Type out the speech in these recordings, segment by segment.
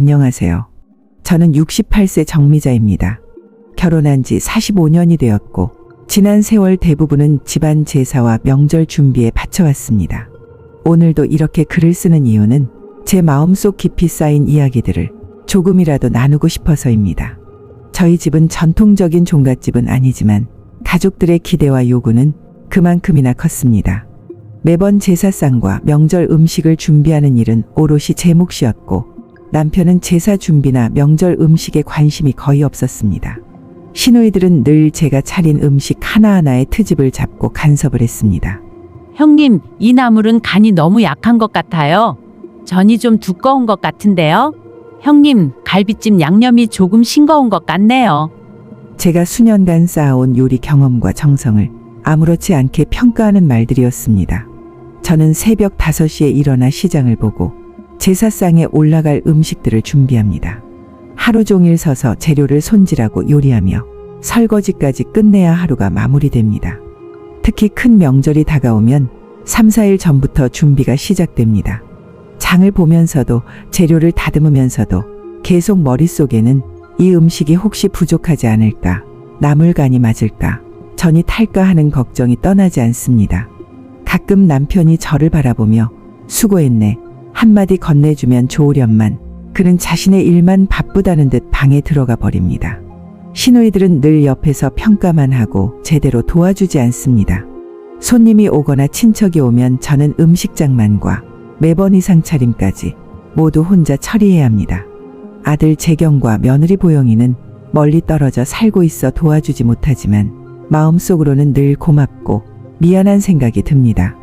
안녕하세요. 저는 68세 정미자입니다. 결혼한 지 45년이 되었고 지난 세월 대부분은 집안 제사와 명절 준비에 바쳐왔습니다. 오늘도 이렇게 글을 쓰는 이유는 제 마음속 깊이 쌓인 이야기들을 조금이라도 나누고 싶어서입니다. 저희 집은 전통적인 종갓집은 아니지만 가족들의 기대와 요구는 그만큼이나 컸습니다. 매번 제사상과 명절 음식을 준비하는 일은 오롯이 제 몫이었고 남편은 제사 준비나 명절 음식에 관심이 거의 없었습니다. 시누이들은 늘 제가 차린 음식 하나하나에 트집을 잡고 간섭을 했습니다. 형님, 이 나물은 간이 너무 약한 것 같아요. 전이 좀 두꺼운 것 같은데요. 형님, 갈비찜 양념이 조금 싱거운 것 같네요. 제가 수년간 쌓아온 요리 경험과 정성을 아무렇지 않게 평가하는 말들이었습니다. 저는 새벽 5시에 일어나 시장을 보고 제사상에 올라갈 음식들을 준비합니다. 하루 종일 서서 재료를 손질하고 요리하며 설거지까지 끝내야 하루가 마무리됩니다. 특히 큰 명절이 다가오면 3, 4일 전부터 준비가 시작됩니다. 장을 보면서도 재료를 다듬으면서도 계속 머릿속에는 이 음식이 혹시 부족하지 않을까, 남을 간이 맞을까, 전이 탈까 하는 걱정이 떠나지 않습니다. 가끔 남편이 저를 바라보며 수고했네 한마디 건네주면 좋으련만 그는 자신의 일만 바쁘다는 듯 방에 들어가 버립니다. 시누이들은 늘 옆에서 평가만 하고 제대로 도와주지 않습니다. 손님이 오거나 친척이 오면 저는 음식장만과 매번 이상 차림까지 모두 혼자 처리해야 합니다. 아들 재경과 며느리 보영이는 멀리 떨어져 살고 있어 도와주지 못하지만 마음속으로는 늘 고맙고 미안한 생각이 듭니다.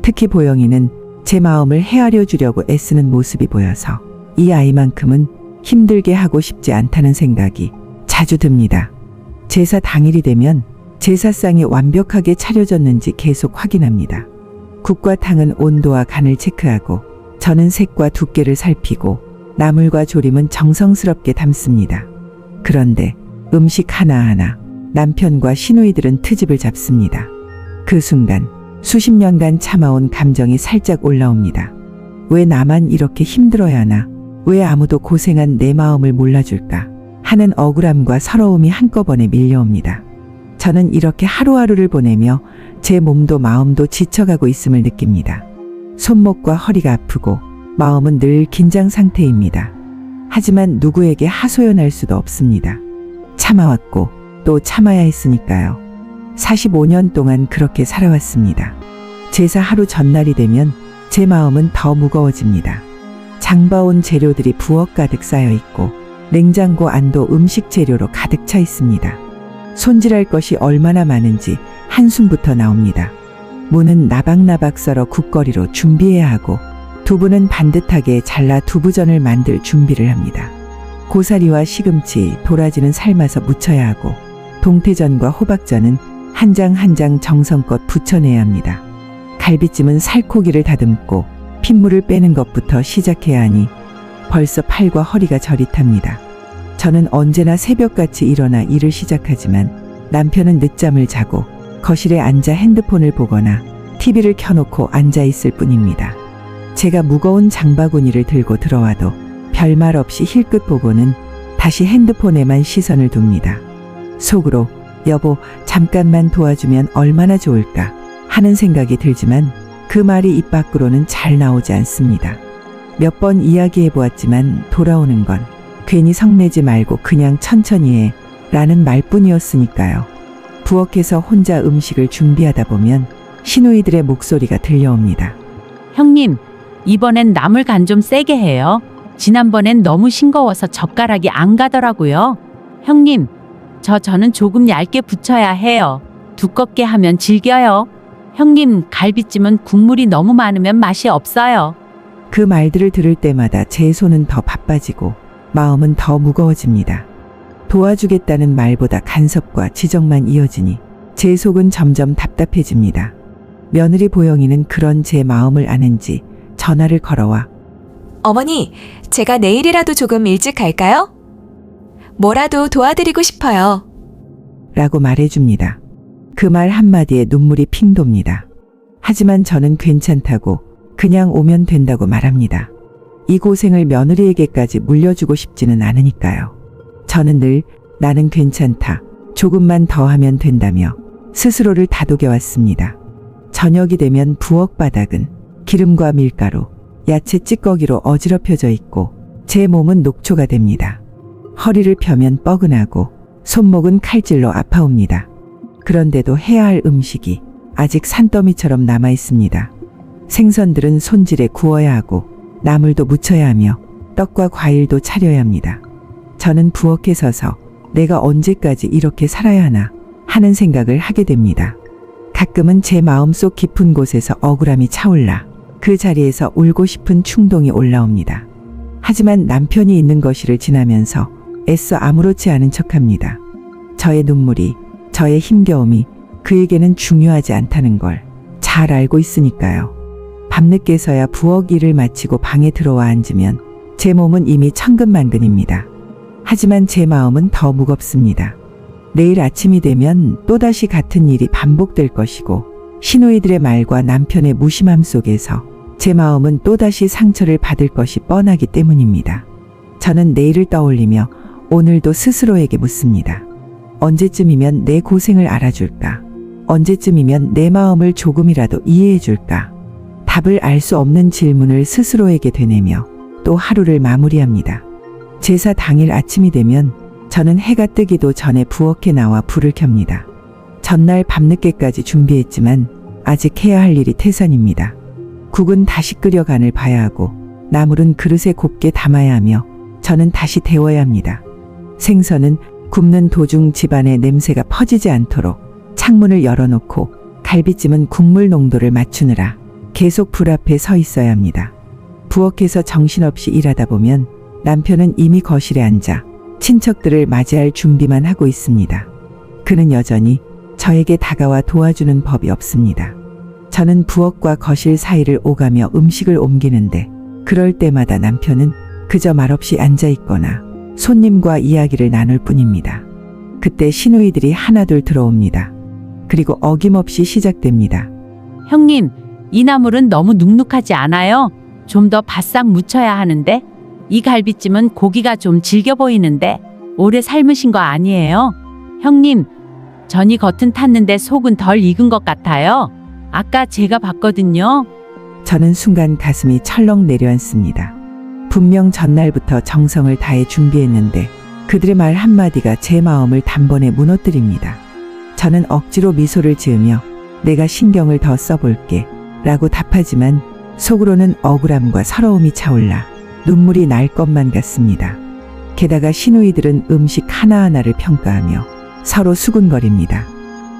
특히 보영이는 제 마음을 헤아려 주려고 애쓰는 모습이 보여서 이 아이만큼은 힘들게 하고 싶지 않다는 생각이 자주 듭니다. 제사 당일이 되면 제사상이 완벽하게 차려졌는지 계속 확인합니다. 국과 탕은 온도와 간을 체크하고 저는 색과 두께를 살피고 나물과 조림은 정성스럽게 담습니다. 그런데 음식 하나하나 남편과 시누이들은 트집을 잡습니다. 그 순간 수십 년간 참아온 감정이 살짝 올라옵니다. 왜 나만 이렇게 힘들어야 하나? 왜 아무도 고생한 내 마음을 몰라줄까? 하는 억울함과 서러움이 한꺼번에 밀려옵니다. 저는 이렇게 하루하루를 보내며 제 몸도 마음도 지쳐가고 있음을 느낍니다. 손목과 허리가 아프고 마음은 늘 긴장 상태입니다. 하지만 누구에게 하소연할 수도 없습니다. 참아왔고 또 참아야 했으니까요. 45년 동안 그렇게 살아왔습니다. 제사 하루 전날이 되면 제 마음은 더 무거워집니다. 장봐온 재료들이 부엌 가득 쌓여 있고 냉장고 안도 음식 재료로 가득 차 있습니다. 손질할 것이 얼마나 많은지 한숨부터 나옵니다. 무는 나박나박 썰어 국거리로 준비해야 하고 두부는 반듯하게 잘라 두부전을 만들 준비를 합니다. 고사리와 시금치, 도라지는 삶아서 무쳐야 하고 동태전과 호박전은 한 장 한 장 정성껏 부쳐내야 합니다. 갈비찜은 살코기를 다듬고 핏물을 빼는 것부터 시작해야 하니 벌써 팔과 허리가 저릿합니다. 저는 언제나 새벽같이 일어나 일을 시작하지만 남편은 늦잠을 자고 거실에 앉아 핸드폰을 보거나 TV를 켜놓고 앉아 있을 뿐입니다. 제가 무거운 장바구니를 들고 들어와도 별말 없이 힐끗 보고는 다시 핸드폰에만 시선을 둡니다. 속으로 여보 잠깐만 도와주면 얼마나 좋을까 하는 생각이 들지만 그 말이 입 밖으로는 잘 나오지 않습니다. 몇 번 이야기해 보았지만 돌아오는 건 괜히 성내지 말고 그냥 천천히 해 라는 말뿐이었으니까요. 부엌에서 혼자 음식을 준비하다 보면 시누이들의 목소리가 들려옵니다. 형님, 이번엔 나물 간 좀 세게 해요. 지난번엔 너무 싱거워서 젓가락이 안 가더라고요. 형님, 저는 조금 얇게 부쳐야 해요. 두껍게 하면 질겨요. 형님, 갈비찜은 국물이 너무 많으면 맛이 없어요. 그 말들을 들을 때마다 제 손은 더 바빠지고 마음은 더 무거워집니다. 도와주겠다는 말보다 간섭과 지적만 이어지니 제 속은 점점 답답해집니다. 며느리 보영이는 그런 제 마음을 아는지 전화를 걸어와 어머니, 제가 내일이라도 조금 일찍 갈까요? 뭐라도 도와드리고 싶어요. 라고 말해줍니다. 그 말 한마디에 눈물이 핑 돕니다. 하지만 저는 괜찮다고 그냥 오면 된다고 말합니다. 이 고생을 며느리에게까지 물려주고 싶지는 않으니까요. 저는 늘 나는 괜찮다. 조금만 더 하면 된다며 스스로를 다독여왔습니다. 저녁이 되면 부엌 바닥은 기름과 밀가루, 야채 찌꺼기로 어지럽혀져 있고 제 몸은 녹초가 됩니다. 허리를 펴면 뻐근하고 손목은 칼질로 아파옵니다. 그런데도 해야 할 음식이 아직 산더미처럼 남아 있습니다. 생선들은 손질해 구워야 하고 나물도 무쳐야 하며 떡과 과일도 차려야 합니다. 저는 부엌에 서서 내가 언제까지 이렇게 살아야 하나 하는 생각을 하게 됩니다. 가끔은 제 마음속 깊은 곳에서 억울함이 차올라 그 자리에서 울고 싶은 충동이 올라옵니다. 하지만 남편이 있는 거실을 지나면서 애써 아무렇지 않은 척합니다. 저의 눈물이, 저의 힘겨움이 그에게는 중요하지 않다는 걸 잘 알고 있으니까요. 밤늦게서야 부엌 일을 마치고 방에 들어와 앉으면 제 몸은 이미 천근만근입니다. 하지만 제 마음은 더 무겁습니다. 내일 아침이 되면 또다시 같은 일이 반복될 것이고 시누이들의 말과 남편의 무심함 속에서 제 마음은 또다시 상처를 받을 것이 뻔하기 때문입니다. 저는 내일을 떠올리며 오늘도 스스로에게 묻습니다. 언제쯤이면 내 고생을 알아줄까? 언제쯤이면 내 마음을 조금이라도 이해해줄까? 답을 알 수 없는 질문을 스스로에게 되뇌며 또 하루를 마무리합니다. 제사 당일 아침이 되면 저는 해가 뜨기도 전에 부엌에 나와 불을 켭니다. 전날 밤늦게까지 준비했지만 아직 해야 할 일이 태산입니다. 국은 다시 끓여 간을 봐야 하고 나물은 그릇에 곱게 담아야 하며 저는 다시 데워야 합니다. 생선은 굽는 도중 집안의 냄새가 퍼지지 않도록 창문을 열어놓고 갈비찜은 국물 농도를 맞추느라 계속 불 앞에 서 있어야 합니다. 부엌에서 정신없이 일하다 보면 남편은 이미 거실에 앉아 친척들을 맞이할 준비만 하고 있습니다. 그는 여전히 저에게 다가와 도와주는 법이 없습니다. 저는 부엌과 거실 사이를 오가며 음식을 옮기는데 그럴 때마다 남편은 그저 말없이 앉아 있거나 손님과 이야기를 나눌 뿐입니다. 그때 시누이들이 하나둘 들어옵니다. 그리고 어김없이 시작됩니다. 형님, 이 나물은 너무 눅눅하지 않아요? 좀 더 바싹 무쳐야 하는데? 이 갈비찜은 고기가 좀 질겨 보이는데 오래 삶으신 거 아니에요? 형님, 전이 겉은 탔는데 속은 덜 익은 것 같아요. 아까 제가 봤거든요. 저는 순간 가슴이 철렁 내려앉습니다. 분명 전날부터 정성을 다해 준비했는데 그들의 말 한마디가 제 마음을 단번에 무너뜨립니다. 저는 억지로 미소를 지으며 내가 신경을 더 써볼게 라고 답하지만 속으로는 억울함과 서러움이 차올라 눈물이 날 것만 같습니다. 게다가 시누이들은 음식 하나하나를 평가하며 서로 수군거립니다.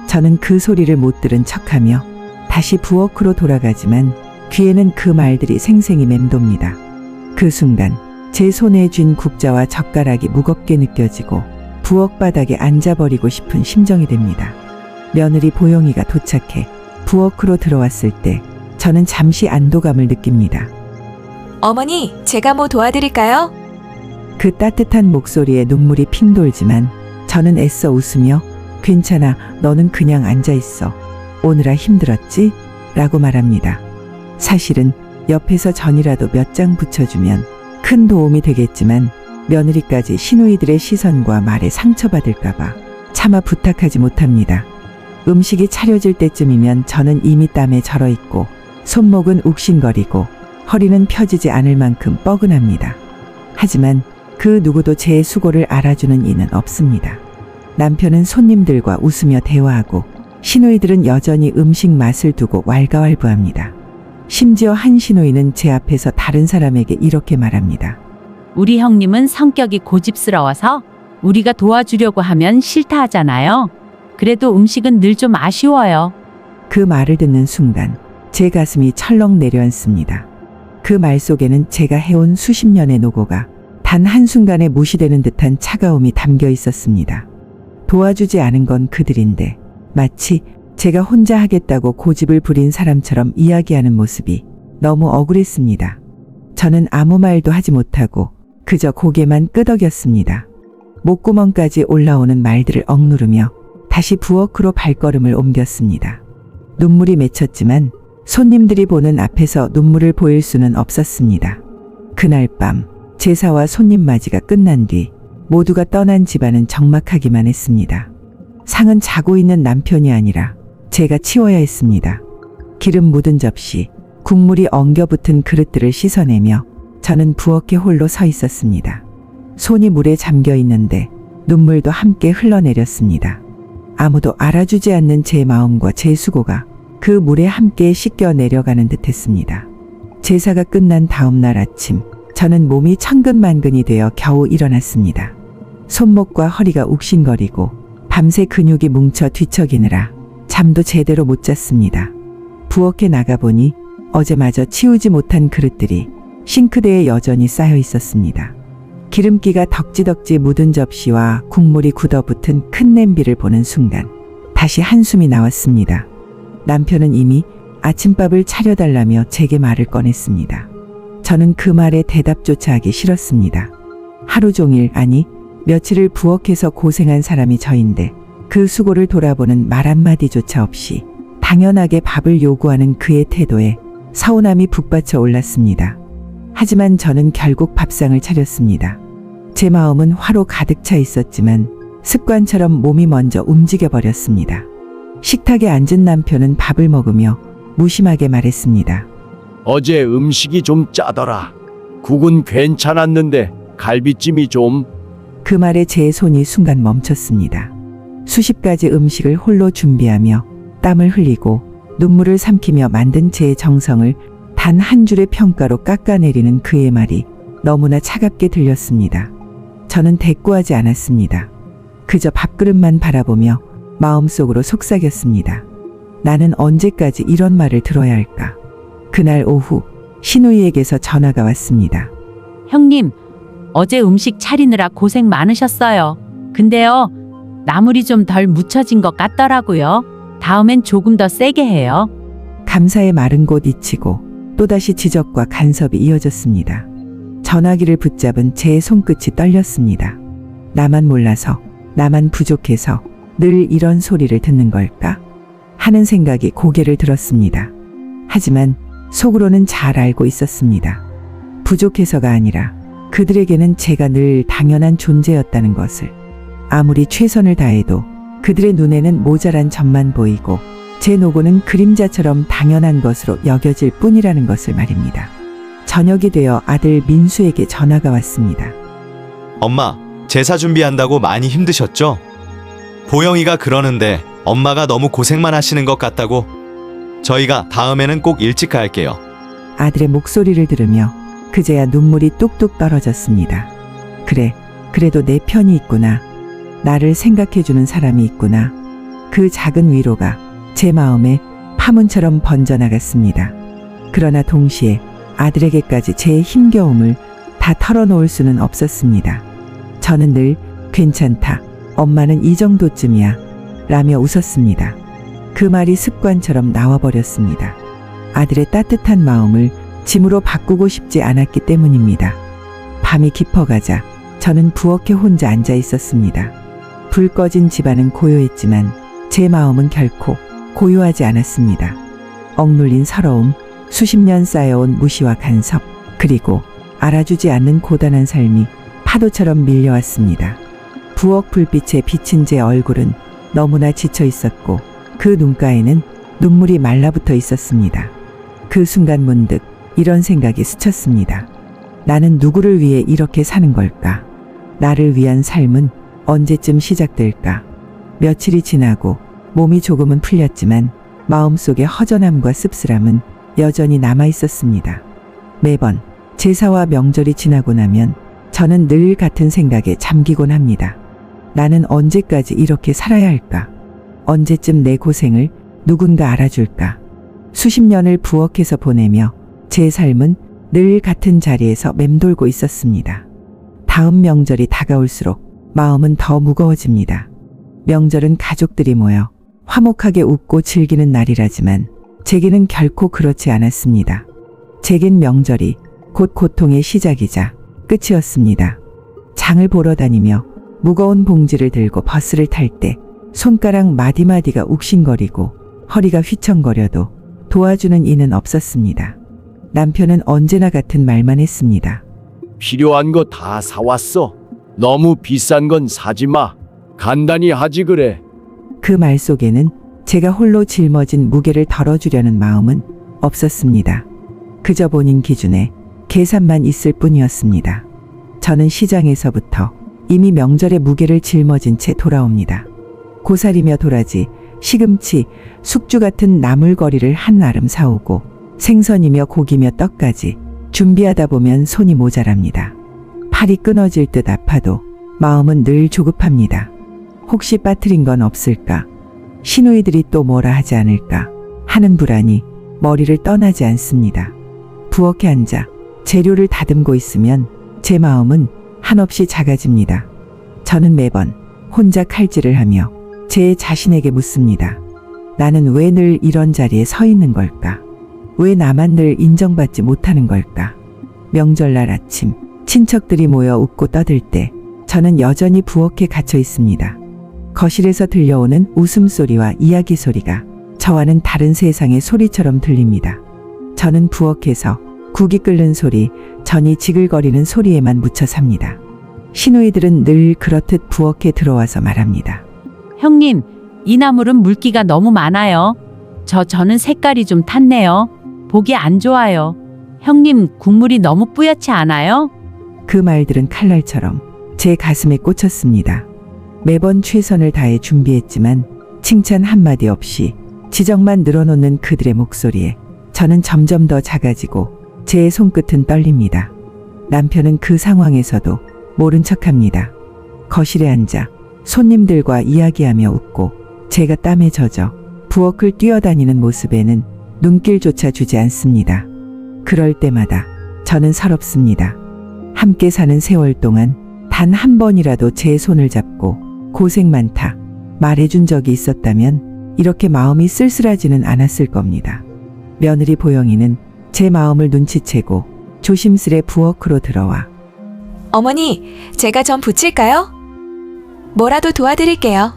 저는 그 소리를 못 들은 척하며 다시 부엌으로 돌아가지만 귀에는 그 말들이 생생히 맴돕니다. 그 순간 제 손에 쥔 국자와 젓가락이 무겁게 느껴지고 부엌 바닥에 앉아버리고 싶은 심정이 됩니다. 며느리 보영이가 도착해 부엌으로 들어왔을 때 저는 잠시 안도감을 느낍니다. 어머니, 제가 뭐 도와드릴까요? 그 따뜻한 목소리에 눈물이 핑 돌지만 저는 애써 웃으며 괜찮아, 너는 그냥 앉아있어. 오느라 힘들었지? 라고 말합니다. 사실은 옆에서 전이라도 몇 장 붙여주면 큰 도움이 되겠지만 며느리까지 시누이들의 시선과 말에 상처받을까봐 차마 부탁하지 못합니다. 음식이 차려질 때쯤이면 저는 이미 땀에 절어있고 손목은 욱신거리고 허리는 펴지지 않을 만큼 뻐근합니다. 하지만 그 누구도 제 수고를 알아주는 이는 없습니다. 남편은 손님들과 웃으며 대화하고 시누이들은 여전히 음식 맛을 두고 왈가왈부합니다. 심지어 한 시누이는 제 앞에서 다른 사람에게 이렇게 말합니다. 우리 형님은 성격이 고집스러워서 우리가 도와주려고 하면 싫다 하잖아요. 그래도 음식은 늘 좀 아쉬워요. 그 말을 듣는 순간 제 가슴이 철렁 내려앉습니다. 그 말 속에는 제가 해온 수십 년의 노고가 단 한순간에 무시되는 듯한 차가움이 담겨 있었습니다. 도와주지 않은 건 그들인데 마치 제가 혼자 하겠다고 고집을 부린 사람처럼 이야기하는 모습이 너무 억울했습니다. 저는 아무 말도 하지 못하고 그저 고개만 끄덕였습니다. 목구멍까지 올라오는 말들을 억누르며 다시 부엌으로 발걸음을 옮겼습니다. 눈물이 맺혔지만 손님들이 보는 앞에서 눈물을 보일 수는 없었습니다. 그날 밤 제사와 손님 맞이가 끝난 뒤 모두가 떠난 집안은 적막하기만 했습니다. 상은 자고 있는 남편이 아니라 제가 치워야 했습니다. 기름 묻은 접시, 국물이 엉겨붙은 그릇들을 씻어내며 저는 부엌에 홀로 서 있었습니다. 손이 물에 잠겨 있는데 눈물도 함께 흘러내렸습니다. 아무도 알아주지 않는 제 마음과 제 수고가 그 물에 함께 씻겨 내려가는 듯했습니다. 제사가 끝난 다음 날 아침, 저는 몸이 천근만근이 되어 겨우 일어났습니다. 손목과 허리가 욱신거리고 밤새 근육이 뭉쳐 뒤척이느라 잠도 제대로 못 잤습니다. 부엌에 나가보니 어제마저 치우지 못한 그릇들이 싱크대에 여전히 쌓여 있었습니다. 기름기가 덕지덕지 묻은 접시와 국물이 굳어붙은 큰 냄비를 보는 순간 다시 한숨이 나왔습니다. 남편은 이미 아침밥을 차려달라며 제게 말을 꺼냈습니다. 저는 그 말에 대답조차 하기 싫었습니다. 하루 종일, 아니 며칠을 부엌에서 고생한 사람이 저인데 그 수고를 돌아보는 말 한마디조차 없이 당연하게 밥을 요구하는 그의 태도에 서운함이 북받쳐 올랐습니다. 하지만 저는 결국 밥상을 차렸습니다. 제 마음은 화로 가득 차 있었지만 습관처럼 몸이 먼저 움직여버렸습니다. 식탁에 앉은 남편은 밥을 먹으며 무심하게 말했습니다. 어제 음식이 좀 짜더라. 국은 괜찮았는데 갈비찜이 좀... 그 말에 제 손이 순간 멈췄습니다. 수십 가지 음식을 홀로 준비하며 땀을 흘리고 눈물을 삼키며 만든 제 정성을 단 한 줄의 평가로 깎아내리는 그의 말이 너무나 차갑게 들렸습니다. 저는 대꾸하지 않았습니다. 그저 밥그릇만 바라보며 마음속으로 속삭였습니다. 나는 언제까지 이런 말을 들어야 할까? 그날 오후 신우이에게서 전화가 왔습니다. 형님, 어제 음식 차리느라 고생 많으셨어요. 근데요, 나물이 좀 덜 묻혀진 것 같더라고요. 다음엔 조금 더 세게 해요. 감사의 말은 곧 잊히고 또다시 지적과 간섭이 이어졌습니다. 전화기를 붙잡은 제 손끝이 떨렸습니다. 나만 몰라서, 나만 부족해서 늘 이런 소리를 듣는 걸까? 하는 생각이 고개를 들었습니다. 하지만 속으로는 잘 알고 있었습니다. 부족해서가 아니라 그들에게는 제가 늘 당연한 존재였다는 것을. 아무리 최선을 다해도 그들의 눈에는 모자란 점만 보이고 제 노고는 그림자처럼 당연한 것으로 여겨질 뿐이라는 것을 말입니다. 저녁이 되어 아들 민수에게 전화가 왔습니다. 엄마, 제사 준비한다고 많이 힘드셨죠? 보영이가 그러는데 엄마가 너무 고생만 하시는 것 같다고. 저희가 다음에는 꼭 일찍 갈게요. 아들의 목소리를 들으며 그제야 눈물이 뚝뚝 떨어졌습니다. 그래, 그래도 내 편이 있구나. 나를 생각해주는 사람이 있구나. 그 작은 위로가 제 마음에 파문처럼 번져나갔습니다. 그러나 동시에 아들에게까지 제 힘겨움을 다 털어놓을 수는 없었습니다. 저는 늘 괜찮다. 엄마는 이 정도쯤이야. 라며 웃었습니다. 그 말이 습관처럼 나와버렸습니다. 아들의 따뜻한 마음을 짐으로 바꾸고 싶지 않았기 때문입니다. 밤이 깊어가자 저는 부엌에 혼자 앉아 있었습니다. 불 꺼진 집안은 고요했지만 제 마음은 결코 고요하지 않았습니다. 억눌린 서러움, 수십 년 쌓여온 무시와 간섭, 그리고 알아주지 않는 고단한 삶이 파도처럼 밀려왔습니다. 부엌 불빛에 비친 제 얼굴은 너무나 지쳐 있었고 그 눈가에는 눈물이 말라붙어 있었습니다. 그 순간 문득 이런 생각이 스쳤습니다. 나는 누구를 위해 이렇게 사는 걸까? 나를 위한 삶은 언제쯤 시작될까? 며칠이 지나고 몸이 조금은 풀렸지만 마음속의 허전함과 씁쓸함은 여전히 남아 있었습니다. 매번 제사와 명절이 지나고 나면 저는 늘 같은 생각에 잠기곤 합니다. 나는 언제까지 이렇게 살아야 할까? 언제쯤 내 고생을 누군가 알아줄까? 수십 년을 부엌에서 보내며 제 삶은 늘 같은 자리에서 맴돌고 있었습니다. 다음 명절이 다가올수록 마음은 더 무거워집니다. 명절은 가족들이 모여 화목하게 웃고 즐기는 날이라지만 제게는 결코 그렇지 않았습니다. 제겐 명절이 곧 고통의 시작이자 끝이었습니다. 장을 보러 다니며 무거운 봉지를 들고 버스를 탈 때 손가락 마디마디가 욱신거리고 허리가 휘청거려도 도와주는 이는 없었습니다. 남편은 언제나 같은 말만 했습니다. 필요한 거 다 사왔어. 너무 비싼 건 사지 마. 간단히 하지 그래. 그 말 속에는 제가 홀로 짊어진 무게를 덜어주려는 마음은 없었습니다. 그저 본인 기준에 계산만 있을 뿐이었습니다. 저는 시장에서부터 이미 명절의 무게를 짊어진 채 돌아옵니다. 고사리며 도라지, 시금치, 숙주 같은 나물거리를 한아름 사오고 생선이며 고기며 떡까지 준비하다 보면 손이 모자랍니다. 팔이 끊어질 듯 아파도 마음은 늘 조급합니다. 혹시 빠뜨린 건 없을까? 시누이들이 또 뭐라 하지 않을까 하는 불안이 머리를 떠나지 않습니다. 부엌에 앉아 재료를 다듬고 있으면 제 마음은 한없이 작아집니다. 저는 매번 혼자 칼질을 하며 제 자신에게 묻습니다. 나는 왜 늘 이런 자리에 서 있는 걸까? 왜 나만 늘 인정받지 못하는 걸까? 명절날 아침 친척들이 모여 웃고 떠들 때 저는 여전히 부엌에 갇혀 있습니다. 거실에서 들려오는 웃음소리와 이야기 소리가 저와는 다른 세상의 소리처럼 들립니다. 저는 부엌에서 국이 끓는 소리, 전이 지글거리는 소리에만 묻혀 삽니다. 시누이들은 늘 그렇듯 부엌에 들어와서 말합니다. 형님, 이 나물은 물기가 너무 많아요. 저는 색깔이 좀 탔네요. 보기 안 좋아요. 형님, 국물이 너무 뿌옇지 않아요? 그 말들은 칼날처럼 제 가슴에 꽂혔습니다. 매번 최선을 다해 준비했지만 칭찬 한마디 없이 지적만 늘어놓는 그들의 목소리에 저는 점점 더 작아지고 제 손끝은 떨립니다. 남편은 그 상황에서도 모른 척합니다. 거실에 앉아 손님들과 이야기하며 웃고 제가 땀에 젖어 부엌을 뛰어다니는 모습에는 눈길조차 주지 않습니다. 그럴 때마다 저는 서럽습니다. 함께 사는 세월 동안 단 한 번이라도 제 손을 잡고 고생 많다 말해준 적이 있었다면 이렇게 마음이 쓸쓸하지는 않았을 겁니다. 며느리 보영이는 제 마음을 눈치채고 조심스레 부엌으로 들어와 어머니, 제가 좀 붙일까요? 뭐라도 도와드릴게요.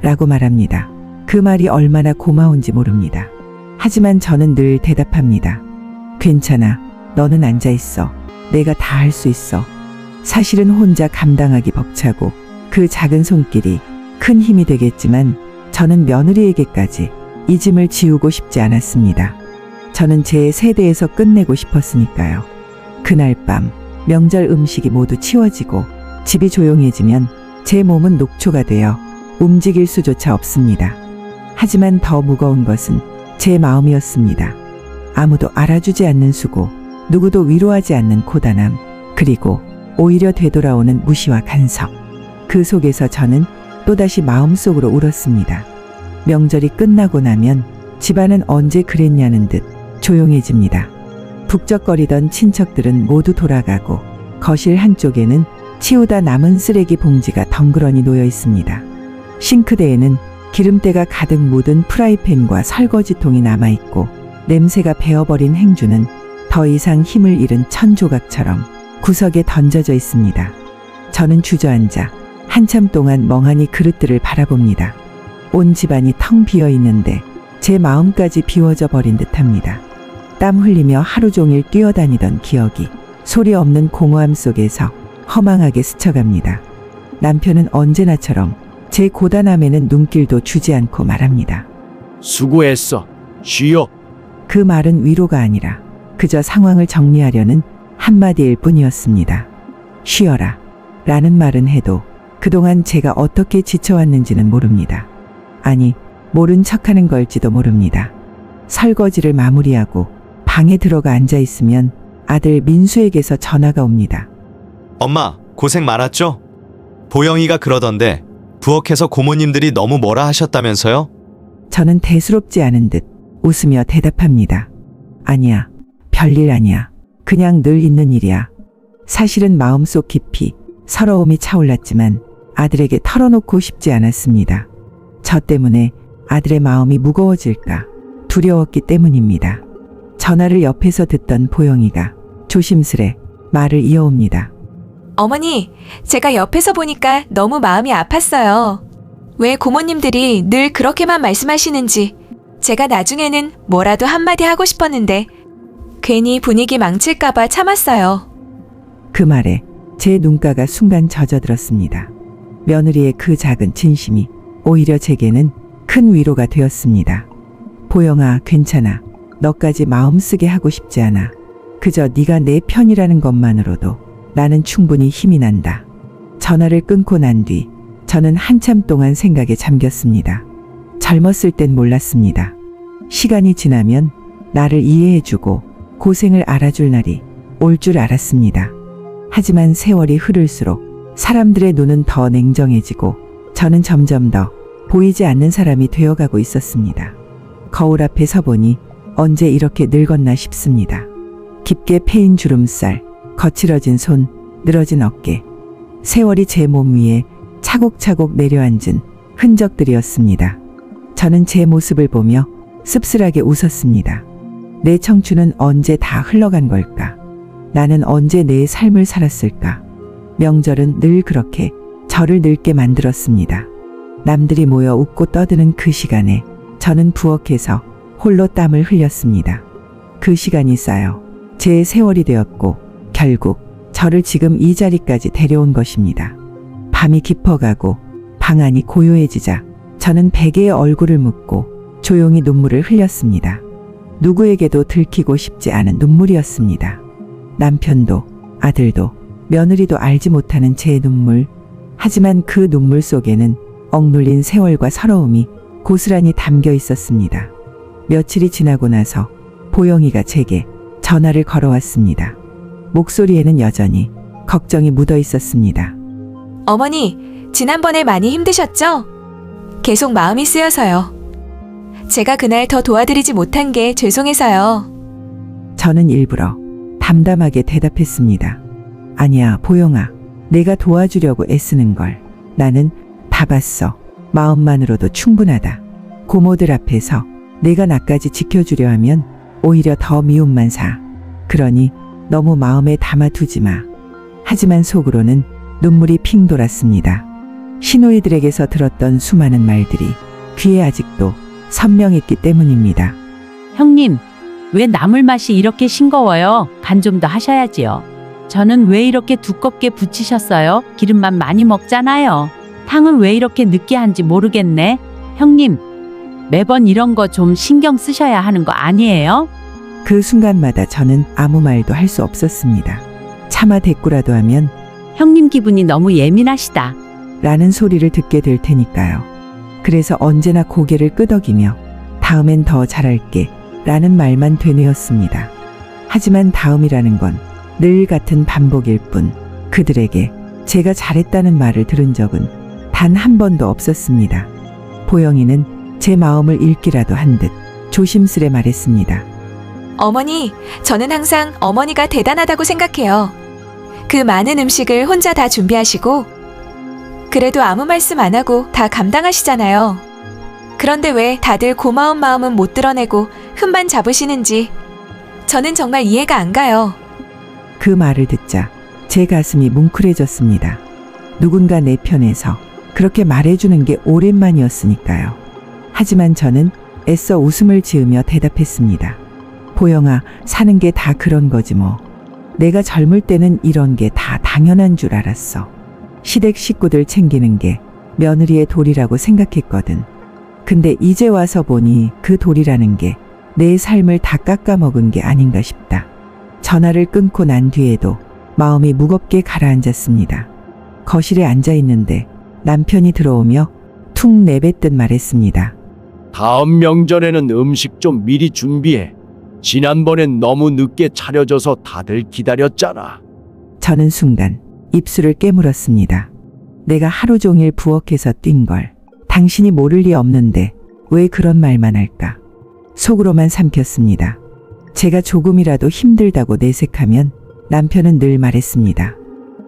라고 말합니다. 그 말이 얼마나 고마운지 모릅니다. 하지만 저는 늘 대답합니다. 괜찮아. 너는 앉아있어. 내가 다 할 수 있어. 사실은 혼자 감당하기 벅차고 그 작은 손길이 큰 힘이 되겠지만 저는 며느리에게까지 이 짐을 지우고 싶지 않았습니다. 저는 제 세대에서 끝내고 싶었으니까요. 그날 밤 명절 음식이 모두 치워지고 집이 조용해지면 제 몸은 녹초가 되어 움직일 수조차 없습니다. 하지만 더 무거운 것은 제 마음이었습니다. 아무도 알아주지 않는 수고, 누구도 위로하지 않는 고단함, 그리고 오히려 되돌아오는 무시와 간섭. 그 속에서 저는 또다시 마음속으로 울었습니다. 명절이 끝나고 나면 집안은 언제 그랬냐는 듯 조용해집니다. 북적거리던 친척들은 모두 돌아가고 거실 한쪽에는 치우다 남은 쓰레기 봉지가 덩그러니 놓여 있습니다. 싱크대에는 기름때가 가득 묻은 프라이팬과 설거지통이 남아있고 냄새가 배어버린 행주는 더 이상 힘을 잃은 천 조각처럼 구석에 던져져 있습니다. 저는 주저앉아 한참 동안 멍하니 그릇들을 바라봅니다. 온 집안이 텅 비어 있는데 제 마음까지 비워져 버린 듯합니다. 땀 흘리며 하루 종일 뛰어다니던 기억이 소리 없는 공허함 속에서 허망하게 스쳐갑니다. 남편은 언제나처럼 제 고단함에는 눈길도 주지 않고 말합니다. 수고했어. 쉬어. 그 말은 위로가 아니라 그저 상황을 정리하려는 한마디일 뿐이었습니다. 쉬어라 라는 말은 해도 그동안 제가 어떻게 지쳐왔는지는 모릅니다. 아니, 모른 척하는 걸지도 모릅니다. 설거지를 마무리하고 방에 들어가 앉아 있으면 아들 민수에게서 전화가 옵니다. 엄마, 고생 많았죠? 보영이가 그러던데 부엌에서 고모님들이 너무 뭐라 하셨다면서요? 저는 대수롭지 않은 듯 웃으며 대답합니다. 아니야, 별일 아니야. 그냥 늘 있는 일이야. 사실은 마음속 깊이 서러움이 차올랐지만 아들에게 털어놓고 싶지 않았습니다. 저 때문에 아들의 마음이 무거워질까 두려웠기 때문입니다. 전화를 옆에서 듣던 보영이가 조심스레 말을 이어옵니다. 어머니, 제가 옆에서 보니까 너무 마음이 아팠어요. 왜 고모님들이 늘 그렇게만 말씀하시는지 제가 나중에는 뭐라도 한마디 하고 싶었는데 괜히 분위기 망칠까봐 참았어요. 그 말에 제 눈가가 순간 젖어들었습니다. 며느리의 그 작은 진심이 오히려 제게는 큰 위로가 되었습니다. 보영아, 괜찮아. 너까지 마음 쓰게 하고 싶지 않아. 그저 네가 내 편이라는 것만으로도 나는 충분히 힘이 난다. 전화를 끊고 난 뒤 저는 한참 동안 생각에 잠겼습니다. 젊었을 땐 몰랐습니다. 시간이 지나면 나를 이해해주고 고생을 알아줄 날이 올 줄 알았습니다. 하지만 세월이 흐를수록 사람들의 눈은 더 냉정해지고 저는 점점 더 보이지 않는 사람이 되어가고 있었습니다. 거울 앞에 서보니 언제 이렇게 늙었나 싶습니다. 깊게 패인 주름살, 거칠어진 손, 늘어진 어깨, 세월이 제 몸 위에 차곡차곡 내려앉은 흔적들이었습니다. 저는 제 모습을 보며 씁쓸하게 웃었습니다. 내 청춘은 언제 다 흘러간 걸까? 나는 언제 내 삶을 살았을까? 명절은 늘 그렇게 저를 늙게 만들었습니다. 남들이 모여 웃고 떠드는 그 시간에 저는 부엌에서 홀로 땀을 흘렸습니다. 그 시간이 쌓여 제 세월이 되었고 결국 저를 지금 이 자리까지 데려온 것입니다. 밤이 깊어가고 방 안이 고요해지자 저는 베개에 얼굴을 묻고 조용히 눈물을 흘렸습니다. 누구에게도 들키고 싶지 않은 눈물이었습니다. 남편도 아들도 며느리도 알지 못하는 제 눈물. 하지만 그 눈물 속에는 억눌린 세월과 서러움이 고스란히 담겨 있었습니다. 며칠이 지나고 나서 보영이가 제게 전화를 걸어왔습니다. 목소리에는 여전히 걱정이 묻어 있었습니다. 어머니, 지난번에 많이 힘드셨죠? 계속 마음이 쓰여서요. 제가 그날 더 도와드리지 못한 게 죄송해서요. 저는 일부러 담담하게 대답했습니다. 아니야, 보영아. 내가 도와주려고 애쓰는 걸 나는 다 봤어. 마음만으로도 충분하다. 고모들 앞에서 내가 나까지 지켜주려 하면 오히려 더 미움만 사. 그러니 너무 마음에 담아두지 마. 하지만 속으로는 눈물이 핑 돌았습니다. 시누이들에게서 들었던 수많은 말들이 귀에 아직도 선명했기 때문입니다. 형님, 왜 나물 맛이 이렇게 싱거워요? 간 좀 더 하셔야지요. 저는 왜 이렇게 두껍게 부치셨어요? 기름만 많이 먹잖아요. 탕은 왜 이렇게 느끼한지 모르겠네. 형님, 매번 이런 거 좀 신경 쓰셔야 하는 거 아니에요? 그 순간마다 저는 아무 말도 할 수 없었습니다. 차마 대꾸라도 하면 형님 기분이 너무 예민하시다. 라는 소리를 듣게 될 테니까요. 그래서 언제나 고개를 끄덕이며 다음엔 더 잘할게 라는 말만 되뇌었습니다. 하지만 다음이라는 건 늘 같은 반복일 뿐 그들에게 제가 잘했다는 말을 들은 적은 단 한 번도 없었습니다. 보영이는 제 마음을 읽기라도 한 듯 조심스레 말했습니다. 어머니, 저는 항상 어머니가 대단하다고 생각해요. 그 많은 음식을 혼자 다 준비하시고 그래도 아무 말씀 안 하고 다 감당하시잖아요. 그런데 왜 다들 고마운 마음은 못 드러내고 흠만 잡으시는지 저는 정말 이해가 안 가요. 그 말을 듣자 제 가슴이 뭉클해졌습니다. 누군가 내 편에서 그렇게 말해주는 게 오랜만이었으니까요. 하지만 저는 애써 웃음을 지으며 대답했습니다. 보영아, 사는 게 다 그런 거지 뭐. 내가 젊을 때는 이런 게 다 당연한 줄 알았어. 시댁 식구들 챙기는 게 며느리의 도리라고 생각했거든. 근데 이제 와서 보니 그 도리라는 게 내 삶을 다 깎아먹은 게 아닌가 싶다. 전화를 끊고 난 뒤에도 마음이 무겁게 가라앉았습니다. 거실에 앉아 있는데 남편이 들어오며 툭 내뱉듯 말했습니다. 다음 명절에는 음식 좀 미리 준비해. 지난번엔 너무 늦게 차려져서 다들 기다렸잖아. 저는 순간 입술을 깨물었습니다. 내가 하루 종일 부엌에서 뛴 걸 당신이 모를 리 없는데 왜 그런 말만 할까? 속으로만 삼켰습니다. 제가 조금이라도 힘들다고 내색하면 남편은 늘 말했습니다.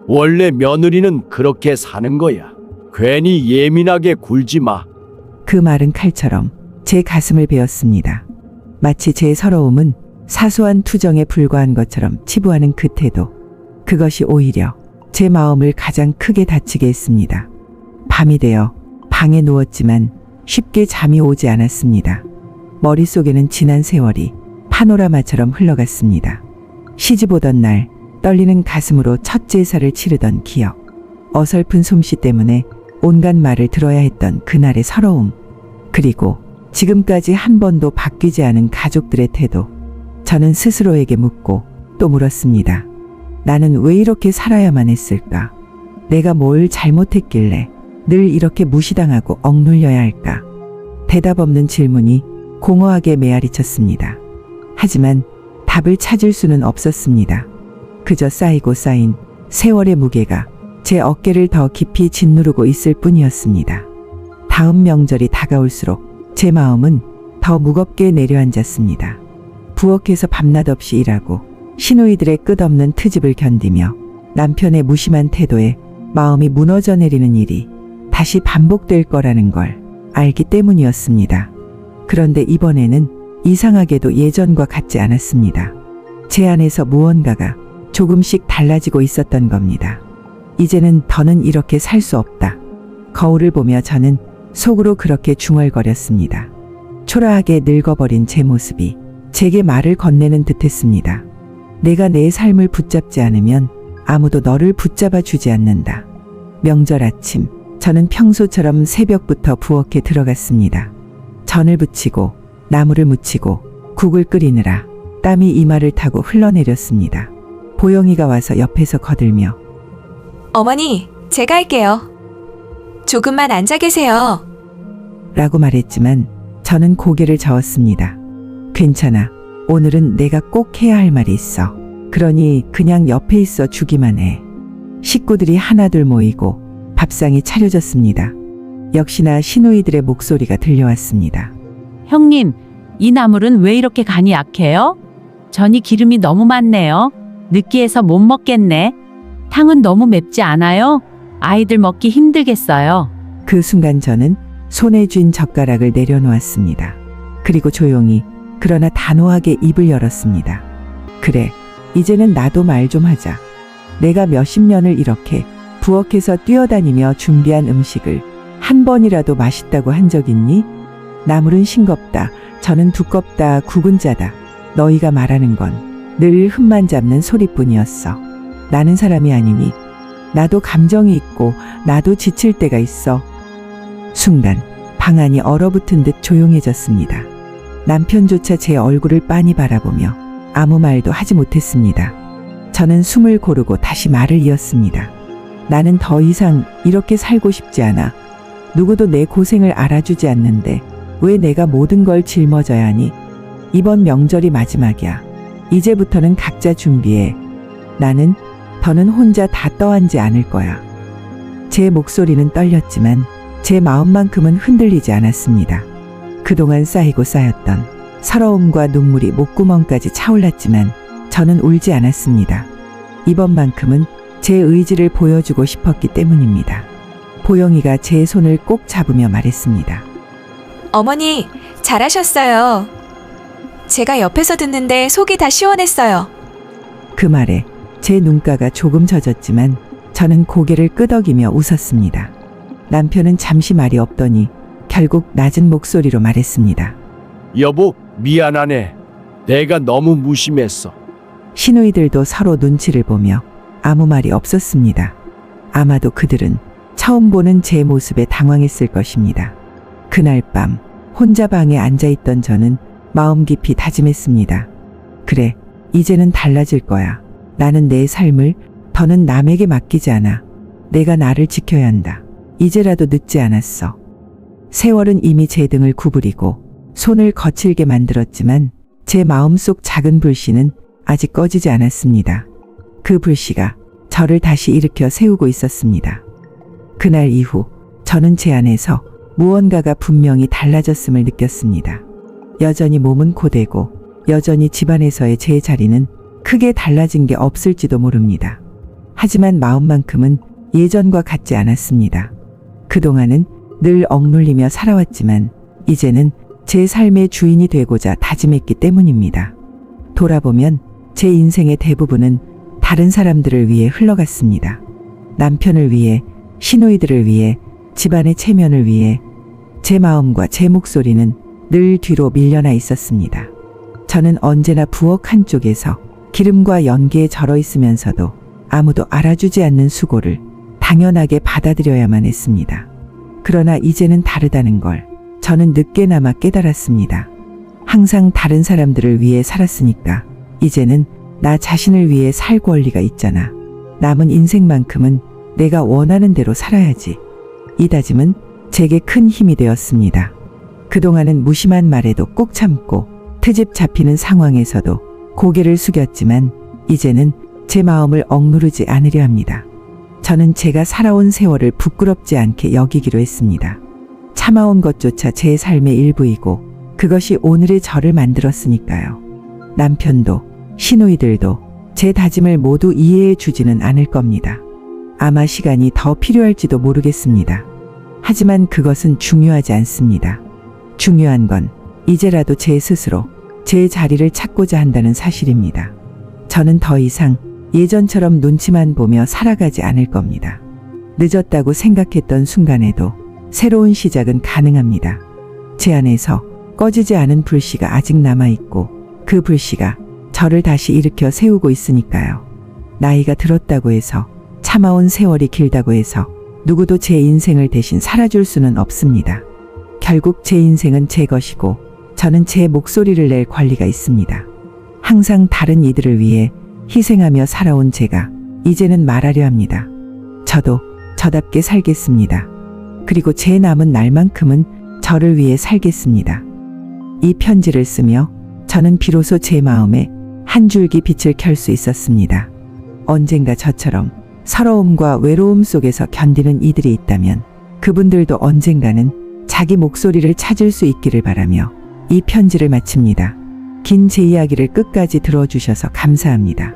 원래 며느리는 그렇게 사는 거야. 괜히 예민하게 굴지 마. 그 말은 칼처럼 제 가슴을 베었습니다. 마치 제 서러움은 사소한 투정에 불과한 것처럼 치부하는 그 태도. 그것이 오히려 제 마음을 가장 크게 다치게 했습니다. 밤이 되어 방에 누웠지만 쉽게 잠이 오지 않았습니다. 머릿속에는 지난 세월이 파노라마처럼 흘러갔습니다. 시집 오던 날 떨리는 가슴으로 첫 제사를 치르던 기억, 어설픈 솜씨 때문에 온갖 말을 들어야 했던 그날의 서러움, 그리고 지금까지 한 번도 바뀌지 않은 가족들의 태도. 저는 스스로에게 묻고 또 물었습니다. 나는 왜 이렇게 살아야만 했을까? 내가 뭘 잘못했길래 늘 이렇게 무시당하고 억눌려야 할까? 대답 없는 질문이 공허하게 메아리쳤습니다. 하지만 답을 찾을 수는 없었습니다. 그저 쌓이고 쌓인 세월의 무게가 제 어깨를 더 깊이 짓누르고 있을 뿐이었습니다. 다음 명절이 다가올수록 제 마음은 더 무겁게 내려앉았습니다. 부엌에서 밤낮 없이 일하고 시누이들의 끝없는 트집을 견디며 남편의 무심한 태도에 마음이 무너져 내리는 일이 다시 반복될 거라는 걸 알기 때문이었습니다. 그런데 이번에는 이상하게도 예전과 같지 않았습니다. 제 안에서 무언가가 조금씩 달라지고 있었던 겁니다. 이제는 더는 이렇게 살 수 없다. 거울을 보며 저는 속으로 그렇게 중얼거렸습니다. 초라하게 늙어버린 제 모습이 제게 말을 건네는 듯했습니다. 내가 내 삶을 붙잡지 않으면 아무도 너를 붙잡아 주지 않는다. 명절 아침, 저는 평소처럼 새벽부터 부엌에 들어갔습니다. 전을 부치고 나물을 무치고 국을 끓이느라 땀이 이마를 타고 흘러내렸습니다. 보영이가 와서 옆에서 거들며 어머니, 제가 할게요. 조금만 앉아 계세요. 라고 말했지만 저는 고개를 저었습니다. 괜찮아. 오늘은 내가 꼭 해야 할 말이 있어. 그러니 그냥 옆에 있어 주기만 해. 식구들이 하나둘 모이고 밥상이 차려졌습니다. 역시나 시누이들의 목소리가 들려왔습니다. 형님, 이 나물은 왜 이렇게 간이 약해요? 전이 기름이 너무 많네요. 느끼해서 못 먹겠네. 탕은 너무 맵지 않아요? 아이들 먹기 힘들겠어요. 그 순간 저는 손에 쥔 젓가락을 내려놓았습니다. 그리고 조용히 그러나 단호하게 입을 열었습니다. 그래, 이제는 나도 말 좀 하자. 내가 몇십 년을 이렇게 부엌에서 뛰어다니며 준비한 음식을 한 번이라도 맛있다고 한 적 있니? 나물은 싱겁다, 전은 두껍다, 국은 짜다. 너희가 말하는 건 늘 흠만 잡는 소리뿐이었어. 나는 사람이 아니니 나도 감정이 있고 나도 지칠 때가 있어. 순간 방 안이 얼어붙은 듯 조용해졌습니다. 남편조차 제 얼굴을 빤히 바라보며 아무 말도 하지 못했습니다. 저는 숨을 고르고 다시 말을 이었습니다. 나는 더 이상 이렇게 살고 싶지 않아. 누구도 내 고생을 알아주지 않는데 왜 내가 모든 걸 짊어져야 하니? 이번 명절이 마지막이야. 이제부터는 각자 준비해. 나는 더는 혼자 다 떠안지 않을 거야. 제 목소리는 떨렸지만 제 마음만큼은 흔들리지 않았습니다. 그동안 쌓이고 쌓였던 서러움과 눈물이 목구멍까지 차올랐지만 저는 울지 않았습니다. 이번만큼은 제 의지를 보여주고 싶었기 때문입니다. 보영이가 제 손을 꼭 잡으며 말했습니다. 어머니, 잘하셨어요. 제가 옆에서 듣는데 속이 다 시원했어요. 그 말에 제 눈가가 조금 젖었지만 저는 고개를 끄덕이며 웃었습니다. 남편은 잠시 말이 없더니 결국 낮은 목소리로 말했습니다. 여보, 미안하네. 내가 너무 무심했어. 시누이들도 서로 눈치를 보며 아무 말이 없었습니다. 아마도 그들은 처음 보는 제 모습에 당황했을 것입니다. 그날 밤 혼자 방에 앉아있던 저는 마음 깊이 다짐했습니다. 그래, 이제는 달라질 거야. 나는 내 삶을 더는 남에게 맡기지 않아. 내가 나를 지켜야 한다. 이제라도 늦지 않았어. 세월은 이미 제 등을 구부리고 손을 거칠게 만들었지만 제 마음속 작은 불씨는 아직 꺼지지 않았습니다. 그 불씨가 저를 다시 일으켜 세우고 있었습니다. 그날 이후 저는 제 안에서 무언가가 분명히 달라졌음을 느꼈습니다. 여전히 몸은 고되고 여전히 집안에서의 제 자리는 크게 달라진 게 없을지도 모릅니다. 하지만 마음만큼은 예전과 같지 않았습니다. 그동안은 늘 억눌리며 살아왔지만 이제는 제 삶의 주인이 되고자 다짐했기 때문입니다. 돌아보면 제 인생의 대부분은 다른 사람들을 위해 흘러갔습니다. 남편을 위해, 시누이들을 위해, 집안의 체면을 위해. 제 마음과 제 목소리는 늘 뒤로 밀려나 있었습니다. 저는 언제나 부엌 한쪽에서 기름과 연기에 절어 있으면서도 아무도 알아주지 않는 수고를 당연하게 받아들여야만 했습니다. 그러나 이제는 다르다는 걸 저는 늦게나마 깨달았습니다. 항상 다른 사람들을 위해 살았으니까 이제는 나 자신을 위해 살 권리가 있잖아. 남은 인생만큼은 내가 원하는 대로 살아야지. 이 다짐은 제게 큰 힘이 되었습니다. 그동안은 무심한 말에도 꾹 참고 트집 잡히는 상황에서도 고개를 숙였지만 이제는 제 마음을 억누르지 않으려 합니다. 저는 제가 살아온 세월을 부끄럽지 않게 여기기로 했습니다. 참아온 것조차 제 삶의 일부이고 그것이 오늘의 저를 만들었으니까요. 남편도 시누이들도 제 다짐을 모두 이해해 주지는 않을 겁니다. 아마 시간이 더 필요할지도 모르겠습니다. 하지만 그것은 중요하지 않습니다. 중요한 건 이제라도 제 스스로 제 자리를 찾고자 한다는 사실입니다. 저는 더 이상 예전처럼 눈치만 보며 살아가지 않을 겁니다. 늦었다고 생각했던 순간에도 새로운 시작은 가능합니다. 제 안에서 꺼지지 않은 불씨가 아직 남아있고 그 불씨가 저를 다시 일으켜 세우고 있으니까요. 나이가 들었다고 해서 참아온 세월이 길다고 해서 누구도 제 인생을 대신 살아줄 수는 없습니다. 결국 제 인생은 제 것이고 저는 제 목소리를 낼 권리가 있습니다. 항상 다른 이들을 위해 희생하며 살아온 제가 이제는 말하려 합니다. 저도 저답게 살겠습니다. 그리고 제 남은 날만큼은 저를 위해 살겠습니다. 이 편지를 쓰며 저는 비로소 제 마음에 한 줄기 빛을 켤 수 있었습니다. 언젠가 저처럼 서러움과 외로움 속에서 견디는 이들이 있다면 그분들도 언젠가는 자기 목소리를 찾을 수 있기를 바라며 이 편지를 마칩니다. 긴 제 이야기를 끝까지 들어주셔서 감사합니다.